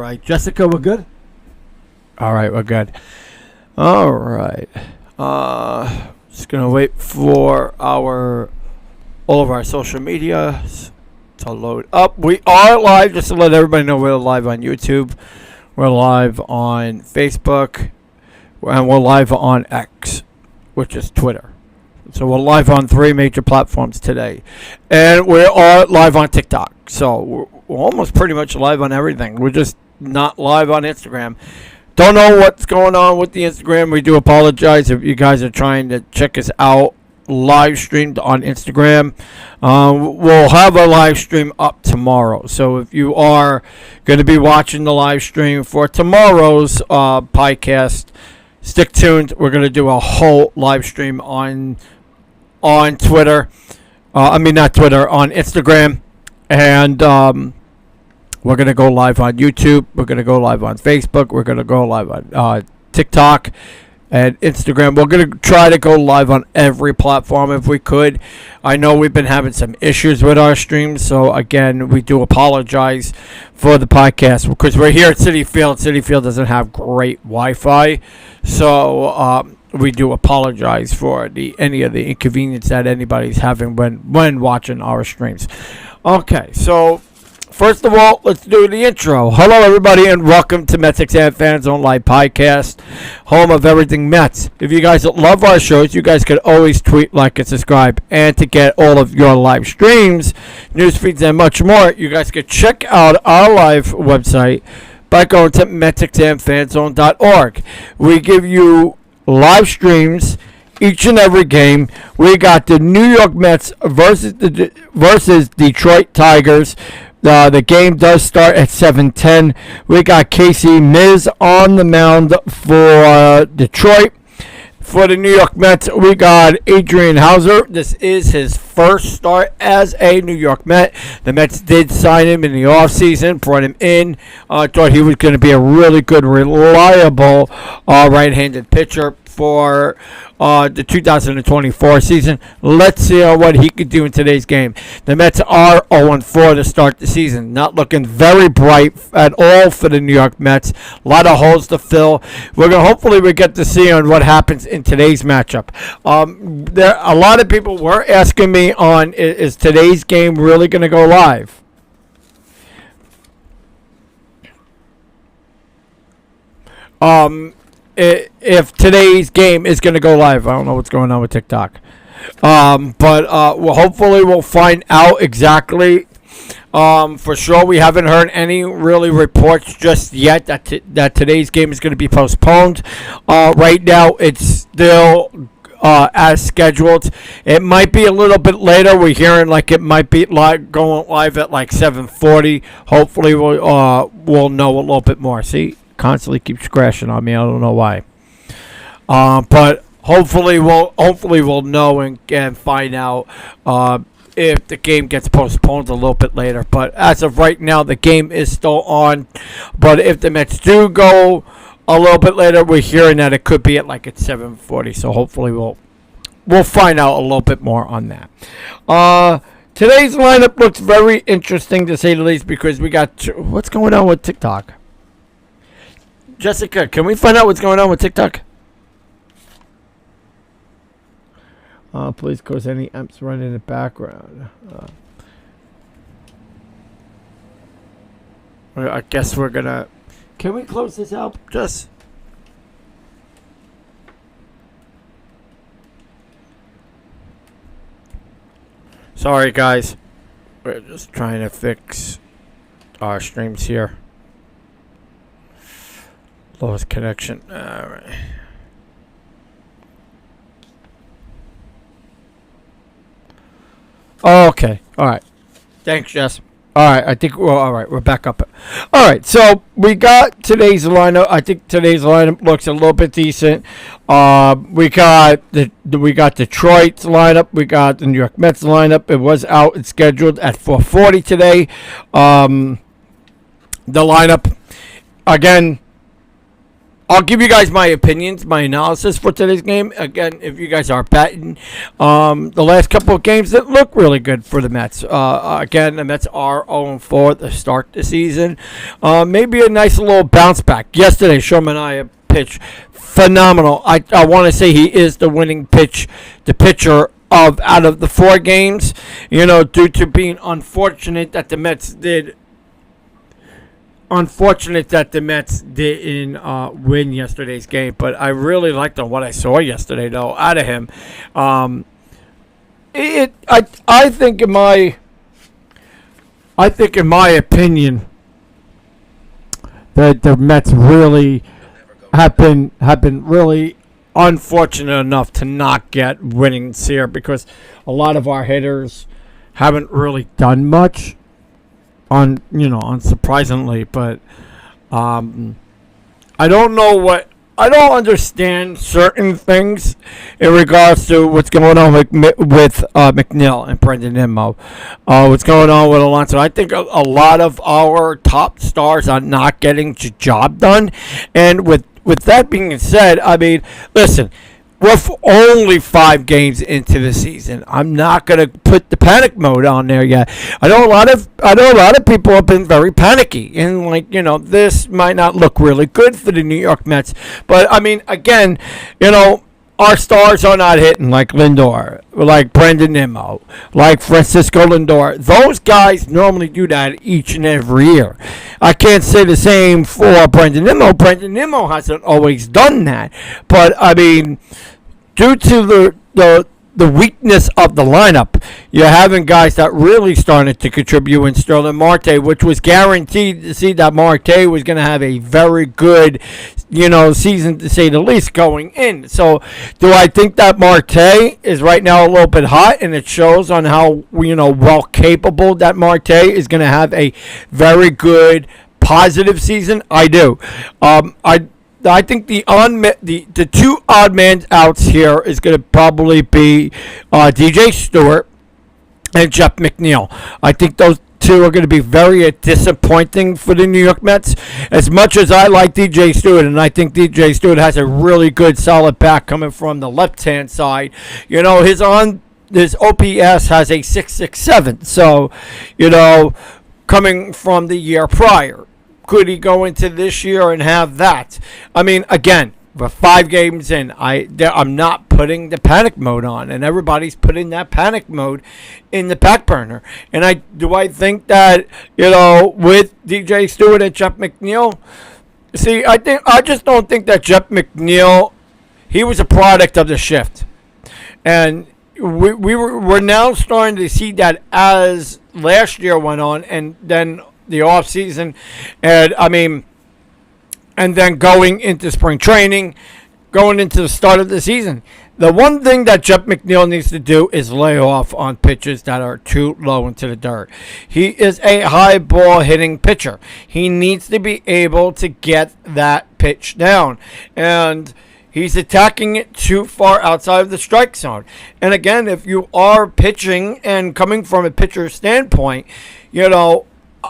right. Jessica, we're good? All right, we're good. All right. Just going to wait for all of our social media to load up. We are live, just to let everybody know we're live on YouTube. We're live on Facebook. And we're live on X, which is Twitter. So we're live on 3 major platforms today. And we are live on TikTok. So we're almost pretty much live on everything. We're just not live on Instagram. Don't know what's going on with the Instagram. We do apologize if you guys are trying to check us out live streamed on Instagram. We'll have a live stream up tomorrow. So if you are going to be watching the live stream for tomorrow's podcast, stick tuned. We're going to do a whole live stream on Twitter. Not Twitter, on Instagram. And we're going to go live on YouTube. We're going to go live on Facebook. We're going to go live on TikTok and Instagram. We're going to try to go live on every platform if we could. I know we've been having some issues with our streams. So, again, we do apologize for the podcast because we're here at Citi Field. Citi Field doesn't have great Wi-Fi. So, we do apologize for any of the inconvenience that anybody's having when watching our streams. Okay, so first of all, let's do the intro. Hello, everybody, and welcome to MetsXMFanZone Live Podcast, home of everything Mets. If you guys love our shows, you guys could always tweet, like, and subscribe. And to get all of your live streams, news feeds, and much more, you guys could check out our live website by going to MetsXMFanZone.org. We give you live streams each and every game. We got the New York Mets versus Detroit Tigers. The game does start at 7:10. We got Casey Miz on the mound for Detroit. For the New York Mets, we got Adrian Hauser. This is his first start as a New York Met. The Mets did sign him in the offseason, brought him in. Thought he was going to be a really good, reliable right-handed pitcher for the 2024 season. Let's see what he could do in today's game. The Mets are 0-4 to start the season. Not looking very bright at all for the New York Mets. A lot of holes to fill. Hopefully we get to see on what happens in today's matchup. A lot of people were asking me on, is today's game really going to go live? If today's game is going to go live. I don't know what's going on with TikTok. But hopefully we'll find out exactly. For sure, we haven't heard any really reports just yet that today's game is going to be postponed. Right now, it's still as scheduled. It might be a little bit later. We're hearing like it might be going live at like 7:40. Hopefully, we'll know a little bit more. See? Constantly keeps crashing on me. I don't know why. But hopefully we'll know and find out if the game gets postponed a little bit later. But as of right now, the game is still on. But if the Mets do go a little bit later, we're hearing that it could be at 7:40. So hopefully we'll find out a little bit more on that. Today's lineup looks very interesting to say the least because we got what's going on with TikTok. Jessica, can we find out what's going on with TikTok? Please close any amps running in the background. I guess we're gonna. Can we close this out, Jess? Sorry, guys. We're just trying to fix our streams here. Lost connection. All right. Oh, okay. All right. Thanks, Jess. All right. I think we're all right. We're back up. All right. So we got today's lineup. I think today's lineup looks a little bit decent. We got Detroit's lineup. We got the New York Mets lineup. It was out and scheduled at 4:40 today. The lineup again. I'll give you guys my opinions, my analysis for today's game. Again, if you guys are betting, the last couple of games that look really good for the Mets. Again, the Mets are 0-4 to start the season. Maybe a nice little bounce back. Yesterday, Sherman and I pitched phenomenal. I want to say he is the winning pitcher out of the 4 games. Due to being unfortunate that the Mets didn't win yesterday's game, but I really liked what I saw yesterday, though, out of him. I think in my opinion that the Mets really have been really unfortunate enough to not get winnings here, because a lot of our hitters haven't really done much. Unsurprisingly, but I don't understand certain things in regards to what's going on with McNeil and Brendan Nimmo. What's going on with Alonso? I think a lot of our top stars are not getting the job done. And with that being said, I mean, listen, we're only 5 games into the season. I'm not gonna put the panic mode on there yet. I know a lot of people have been very panicky, and this might not look really good for the New York Mets. But I mean, again, our stars are not hitting like Lindor, like Brendan Nimmo, like Francisco Lindor. Those guys normally do that each and every year. I can't say the same for Brendan Nimmo. Brendan Nimmo hasn't always done that. But, I mean, due to the weakness of the lineup, you're having guys that really started to contribute in Sterling Marte, which was guaranteed to see that Marte was going to have a very good, season, to say the least, going in. So, do I think that Marte is right now a little bit hot, and it shows on how, well capable that Marte is going to have a very good, positive season? I do. I think the 2 odd man outs here is going to probably be DJ Stewart and Jeff McNeil. I think those 2 are going to be very disappointing for the New York Mets. As much as I like DJ Stewart, and I think DJ Stewart has a really good, solid back coming from the left-hand side, his OPS has a 6.67. So, coming from the year prior. Could he go into this year and have that? I mean, again, we're 5 games in. I'm not putting the panic mode on, and everybody's putting that panic mode in the back burner. And I think that with DJ Stewart and Jeff McNeil. See, I just don't think that Jeff McNeil, he was a product of the shift, and we're now starting to see that as last year went on, and then the off season, and then going into spring training, going into the start of the season. The one thing that Jeff McNeil needs to do is lay off on pitches that are too low into the dirt. He is a high ball hitting pitcher. He needs to be able to get that pitch down, and he's attacking it too far outside of the strike zone. And again, if you are pitching and coming from a pitcher's standpoint,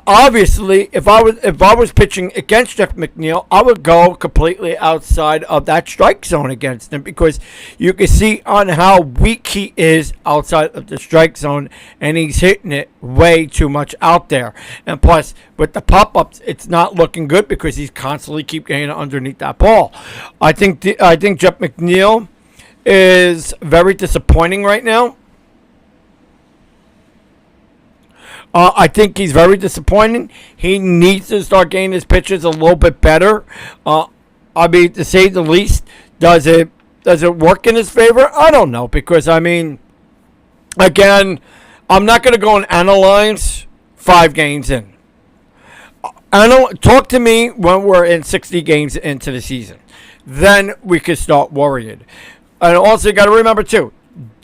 obviously, if I was pitching against Jeff McNeil, I would go completely outside of that strike zone against him, because you can see on how weak he is outside of the strike zone, and he's hitting it way too much out there. And plus, with the pop-ups, it's not looking good because he's constantly keep getting underneath that ball. I think Jeff McNeil is very disappointing right now. I think he's very disappointing. He needs to start getting his pitches a little bit better. To say the least, does it work in his favor? I don't know, because again, I'm not going to go and analyze 5 games in. Talk to me when we're in 60 games into the season. Then we could start worrying. And also, you got to remember too,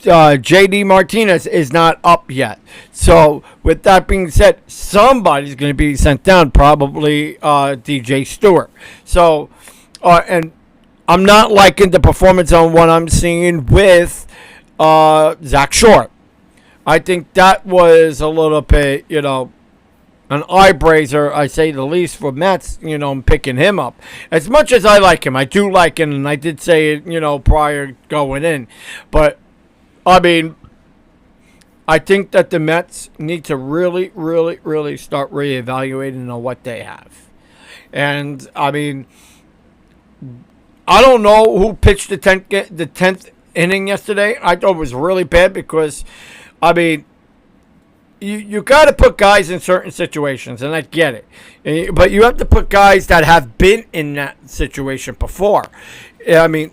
JD Martinez is not up yet. So, with that being said, somebody's going to be sent down, probably DJ Stewart. So, and I'm not liking the performance on what I'm seeing with Zach Short. I think that was a little bit, an eye braiser, I say the least, for Mets, I'm picking him up. As much as I like him, I do like him, and I did say it, prior going in. But, I mean, I think that the Mets need to really, really, really start reevaluating on what they have. And, I mean, I don't know who pitched the 10th inning yesterday. I thought it was really bad because, I mean, you got to put guys in certain situations, and I get it. But you have to put guys that have been in that situation before. I mean,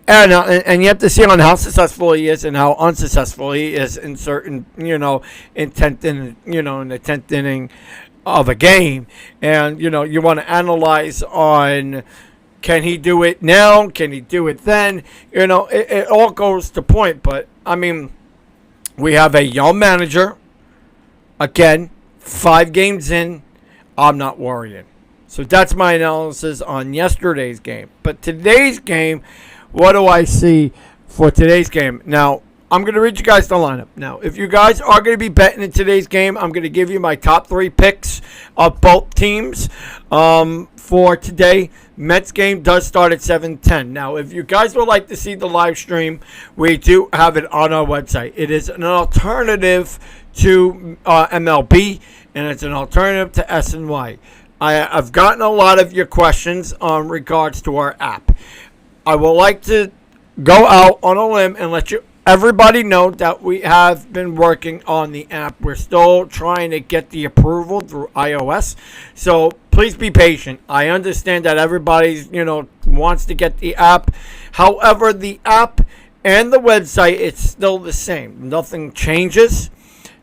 and you have to see on how successful he is and how unsuccessful he is in certain, in the 10th inning of a game. And, you want to analyze on, can he do it now? Can he do it then? It all goes to point. But, I mean, we have a young manager. Again, 5 games in, I'm not worrying. So that's my analysis on yesterday's game. But today's game, what do I see for today's game? Now, I'm going to read you guys the lineup. Now, if you guys are going to be betting in today's game, I'm going to give you my top 3 picks of both teams for today. Mets game does start at 7:10. Now, if you guys would like to see the live stream, we do have it on our website. It is an alternative to MLB, and it's an alternative to SNY. I've gotten a lot of your questions on regards to our app. I would like to go out on a limb and let everybody know that we have been working on the app. We're still trying to get the approval through iOS. So please be patient. I understand that everybody, wants to get the app. However, the app and the website, it's still the same. Nothing changes.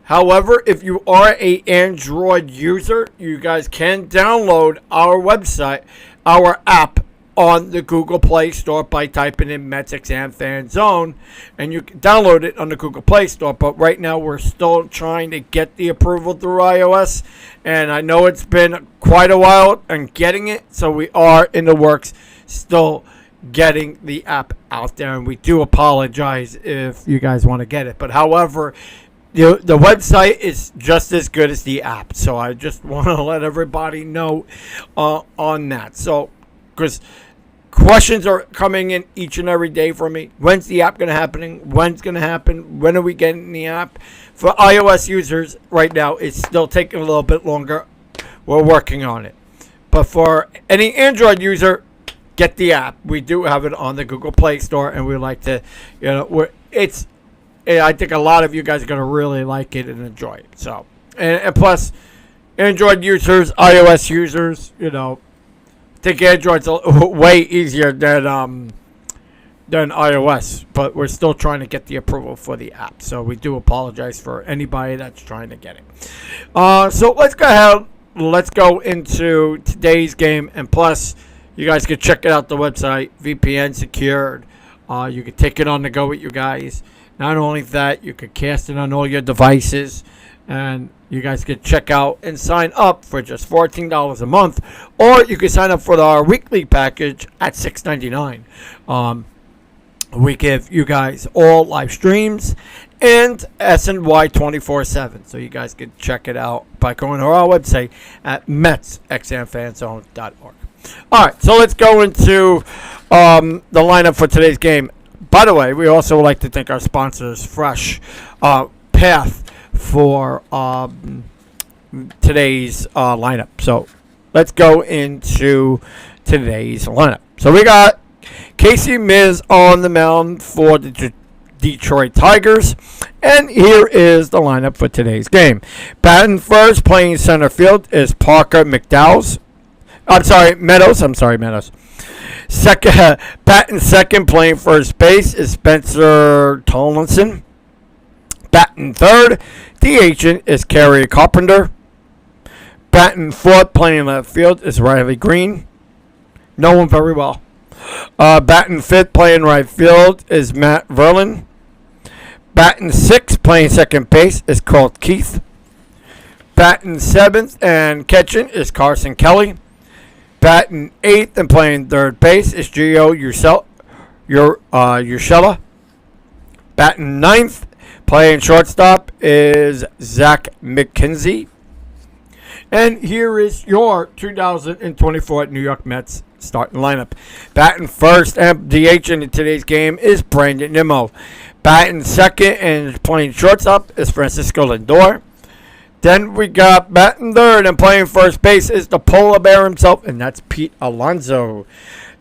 However, if you are an Android user, you guys can download our website, our app, on the Google Play Store by typing in MetsXMFanZone, and you can download it on the Google Play Store. But right now, we're still trying to get the approval through iOS, and I know it's been quite a while in getting it, so we are in the works still getting the app out there, and we do apologize if you guys want to get it. But however, the website is just as good as the app, so I just want to let everybody know on that. So, because questions are coming in each and every day for me. When's the app going to happen? When's going to happen? When are we getting the app? For iOS users, right now, it's still taking a little bit longer. We're working on it. But for any Android user, get the app. We do have it on the Google Play Store, and we like to, I think a lot of you guys are going to really like it and enjoy it. So, and plus, Android users, iOS users, I think Android's way easier than iOS, but we're still trying to get the approval for the app. So we do apologize for anybody that's trying to get it. So let's go ahead. Let's go into today's game. And plus, you guys can check it out the website, VPN secured. You can take it on the go with you guys. Not only that, you can cast it on all your devices. And you guys can check out and sign up for just $14 a month, or you can sign up for our weekly package at $6.99. We give you guys all live streams and SNY 24/7, so you guys can check it out by going to our website at MetsXMFanZone.org. All right, so let's go into the lineup for today's game. By the way, we also would like to thank our sponsors, Fresh Path, for today's lineup. So let's go into today's lineup. So we got Casey Miz on the mound for the Detroit Tigers. And here is the lineup for today's game. Batting first, playing center field, is Parker Meadows. Meadows. Batting second, playing first base, is Spencer Tollinson. Batting third, DHing, is Kerry Carpenter. Batting fourth, playing left field, is Riley Green. Know him very well. Batting fifth, playing right field, is Matt Verlin. Batting sixth, playing second base, is Colt Keith. Batting seventh and catching is Carson Kelly. Batting eighth and playing third base is Gio Urshela. Batting ninth, playing shortstop, is Zach McKenzie. And here is your 2024 New York Mets starting lineup. Batting first and DH in today's game is Brandon Nimmo. Batting second and playing shortstop is Francisco Lindor. Then we got batting third and playing first base is the polar bear himself, and that's Pete Alonso.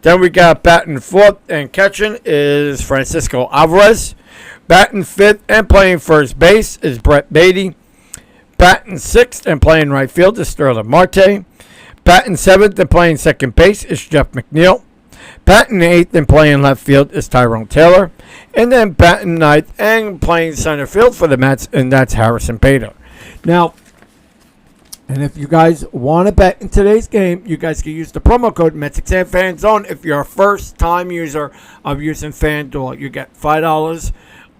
Then we got batting fourth and catching is Francisco Alvarez. Batting fifth and playing first base is Brett Baty. Batting sixth and playing right field is Sterling Marte. Batting seventh and playing second base is Jeff McNeil. Batting eighth and playing left field is Tyrone Taylor. And then batting ninth and playing center field for the Mets, and that's Harrison Bader. Now, and if you guys want to bet in today's game, you guys can use the promo code MetsXMFanZone. If you're a first-time user of using FanDuel, you get $5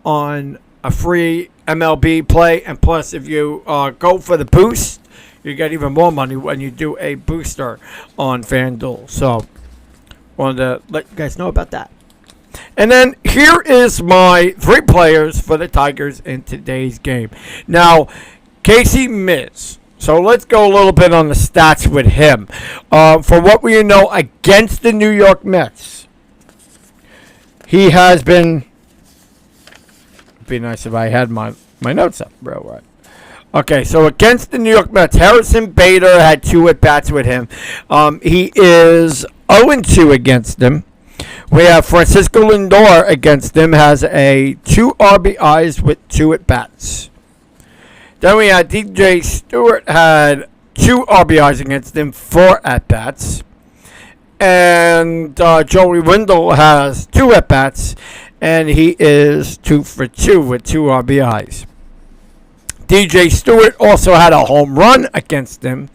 on a free MLB play. And plus, if you go for the boost, you get even more money when you do a booster on FanDuel. So, wanted to let you guys know about that. And then here is my 3 players for the Tigers in today's game. Now, Casey Miz. So let's go a little bit on the stats with him. For what we know against the New York Mets, he has been. It'd be nice if I had my notes up, bro. Right. Okay, so against the New York Mets, Harrison Bader had 2 at-bats with him. He is 0-2 against them. We have Francisco Lindor against them, has a 2 RBIs with 2 at-bats. Then we had DJ Stewart had 2 RBIs against him, 4 at-bats. And Joey Wendell has 2 at-bats, and he is 2 for 2 with 2 RBIs. DJ Stewart also had a home run against him,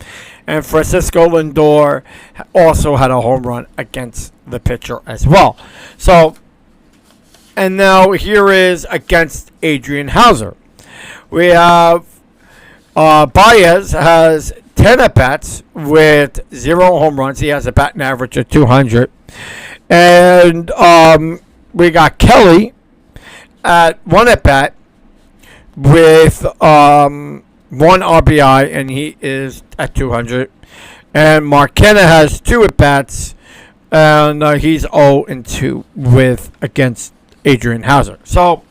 and Francisco Lindor also had a home run against the pitcher as well. So, and now here is against Adrian Hauser. We have Baez has 10 at-bats with 0 home runs. He has a batting average of 200. And we got Kelly at 1 at-bat with 1 RBI, and he is at 200. And Mark Canha has 2 at-bats, and he's 0-2 against Adrian Hauser. So,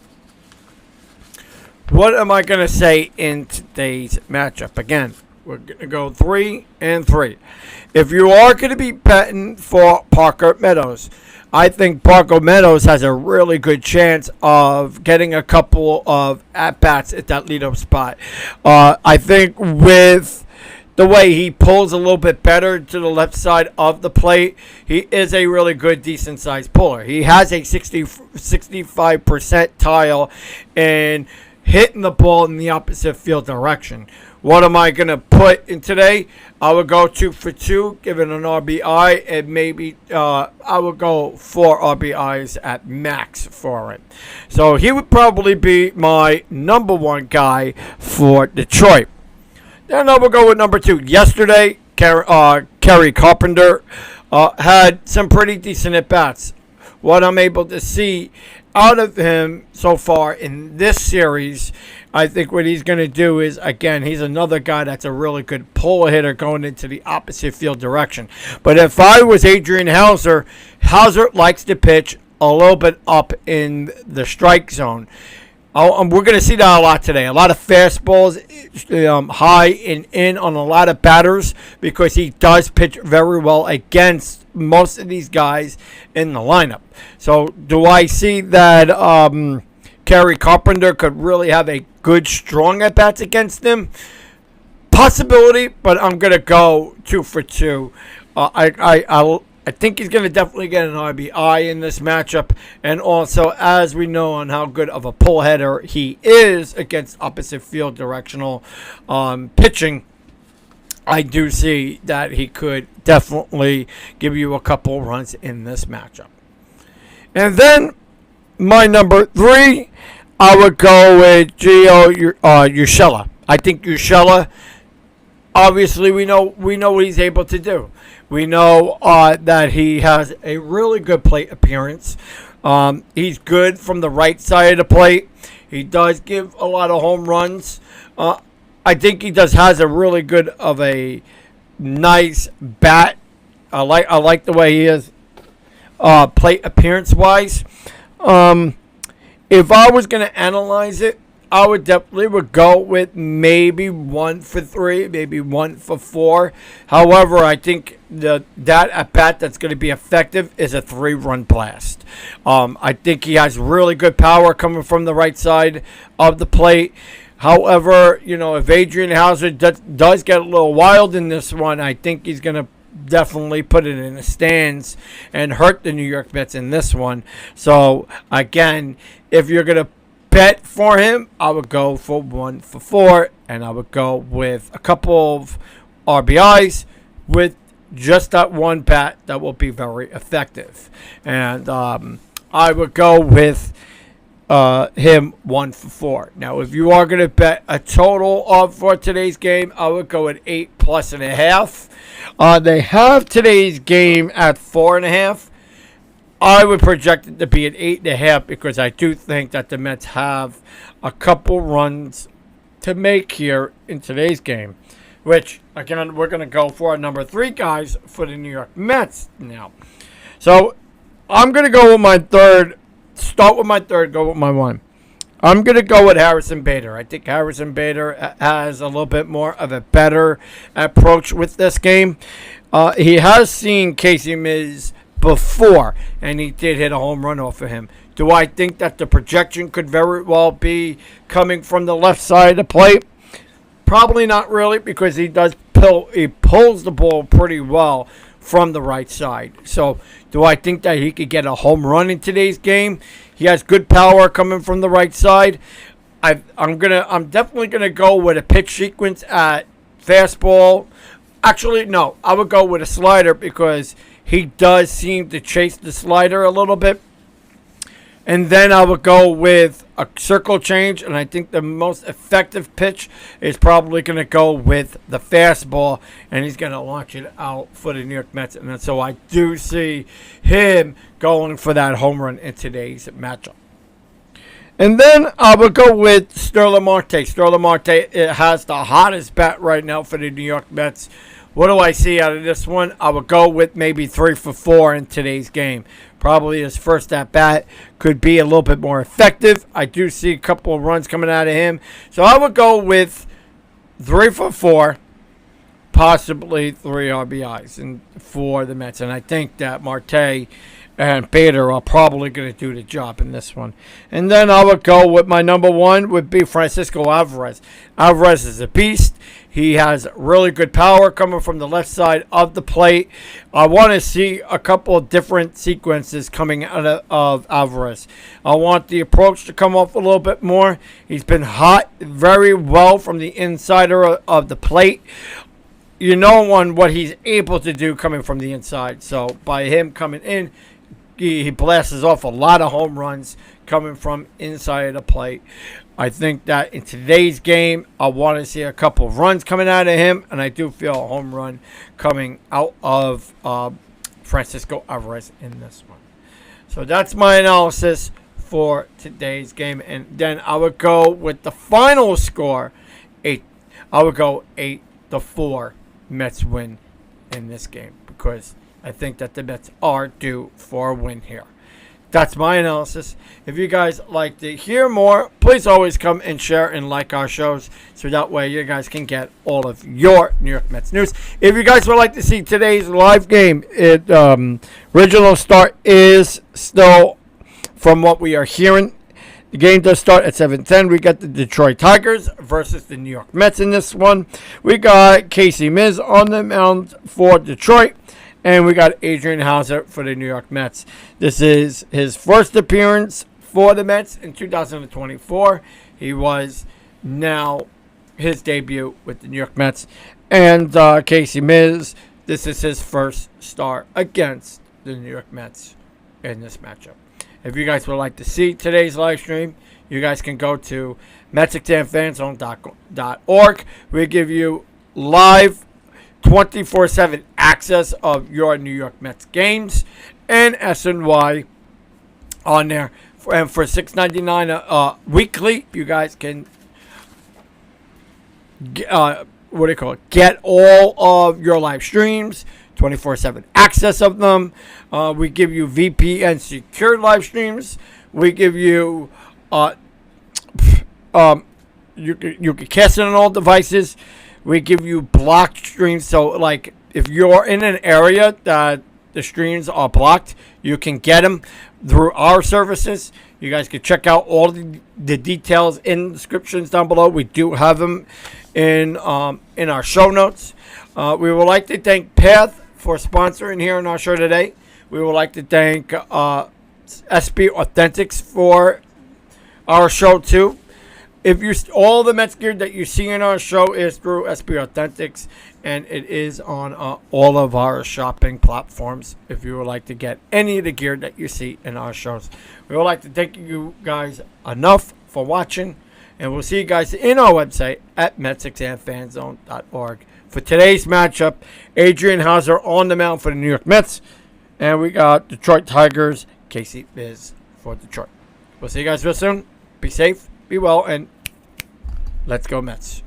what am I going to say in today's matchup? Again, we're going to go 3 and 3. If you are going to be betting for Parker Meadows, I think Parker Meadows has a really good chance of getting a couple of at-bats at that leadoff spot. I think with the way he pulls a little bit better to the left side of the plate, he is a really good, decent-sized puller. He has a 65 percentile in hitting the ball in the opposite field direction. What am I going to put in today? I would go 2 for 2, giving an RBI, and maybe I would go 4 RBIs at max for it. So he would probably be my number 1 guy for Detroit. Then I will go with number 2. Yesterday, Kerry Carpenter had some pretty decent at-bats. What I'm able to see out of him so far in this series, I think what he's going to do is, again, he's another guy that's a really good pull hitter going into the opposite field direction. But if I was Adrian Hauser, Hauser likes to pitch a little bit up in the strike zone. We're going to see that a lot today. A lot of fastballs high and in on a lot of batters because he does pitch very well against most of these guys in the lineup. So do I see that Kerry Carpenter could really have a good, strong at-bats against him? Possibility, but I'm going to go 2 for 2. I think he's going to definitely get an RBI in this matchup. And also, as we know on how good of a pull header he is against opposite field directional pitching, I do see that he could definitely give you a couple runs in this matchup. And then my number 3, I would go with Gio Urshela. I think Urshela, obviously, we know what he's able to do. We know that he has a really good plate appearance. He's good from the right side of the plate. He does give a lot of home runs. I think he has a really good of a nice bat. I like the way he is plate appearance wise. If I was going to analyze it, I would go with maybe 1 for 3, maybe 1 for 4. However, I think that at bat that's going to be effective is a 3-run blast. I think he has really good power coming from the right side of the plate. However, if Adrian Hauser does get a little wild in this one, I think he's going to definitely put it in the stands and hurt the New York Mets in this one. So, again, if you're going to bet for him, I would go for 1 for 4, and I would go with a couple of RBIs with just that one bat that will be very effective. And I would go with him 1 for 4. Now, if you are going to bet a total of for today's game, I would go at 8+1/2. They have today's game at 4.5. I would project it to be at 8.5 because I do think that the Mets have a couple runs to make here in today's game, which, again, we're going to go for our number 3 guys for the New York Mets now. So I'm going to go with my third, start with my third, go with my 1. I'm going to go with Harrison Bader. I think Harrison Bader has a little bit more of a better approach with this game. He has seen Casey Miz before, and he did hit a home run off of him. Do I think that the projection could very well be coming from the left side of the plate? Probably not really, because he pulls the ball pretty well from the right side. So do I think that he could get a home run in today's game? He has good power coming from the right side. I'm definitely gonna go with a pitch sequence at fastball. Actually, no, I would go with a slider because he does seem to chase the slider a little bit. And then I would go with a circle change, and I think the most effective pitch is probably going to go with the fastball, and he's going to launch it out for the New York Mets. And so I do see him going for that home run in today's matchup. And then I would go with Sterling Marte. Sterling Marte has the hottest bat right now for the New York Mets. What do I see out of this one? I would go with maybe 3 for 4 in today's game. Probably his first at-bat could be a little bit more effective. I do see a couple of runs coming out of him. So I would go with 3 for 4, possibly 3 RBIs for the Mets. And I think that Marte and Bader are probably going to do the job in this one. And then I would go with my number 1 would be Francisco Alvarez. Alvarez is a beast. He has really good power coming from the left side of the plate. I want to see a couple of different sequences coming out of Alvarez. I want the approach to come off a little bit more. He's been hot very well from the inside of the plate. You know on what he's able to do coming from the inside. So by him coming in, he blasts off a lot of home runs coming from inside of the plate. I think that in today's game, I want to see a couple of runs coming out of him, and I do feel a home run coming out of Francisco Alvarez in this one. So that's my analysis for today's game, and then I would go with the final score, 8. I would go 8-4 Mets win in this game because I think that the Mets are due for a win here. That's my analysis. If you guys like to hear more, please always come and share and like our shows so that way you guys can get all of your New York Mets news. If you guys would like to see today's live game, original start is still, from what we are hearing, the game does start at 7:10. We got the Detroit Tigers versus the New York Mets in this one. We got Casey Miz on the mound for Detroit. And we got Adrian Hauser for the New York Mets. This is his first appearance for the Mets in 2024. He was now his debut with the New York Mets. And Casey Miz, this is his first start against the New York Mets in this matchup. If you guys would like to see today's live stream, you guys can go to MetsXMFanZone.org. We give you live 24/7 access of your New York Mets games and SNY on there. And for $6.99 weekly, you guys can Get all of your live streams, 24/7 access of them. We give you VPN secured live streams. We give you you can cast it on all devices. We give you blocked streams. So like if you're in an area that the streams are blocked, you can get them through our services. You guys can check out all the details in the descriptions down below. We do have them in our show notes. We would like to thank Path for sponsoring here on our show today. We would like to thank SB Authentics for our show too. All the Mets gear that you see in our show is through SB Authentics, and it is on all of our shopping platforms. If you would like to get any of the gear that you see in our shows, we would like to thank you guys enough for watching, and we'll see you guys in our website at MetsXMFanZone.org. For today's matchup, Adrian Hauser on the mound for the New York Mets, and we got Detroit Tigers, Casey Biz for Detroit. We'll see you guys real soon. Be safe, be well, and let's go Mets.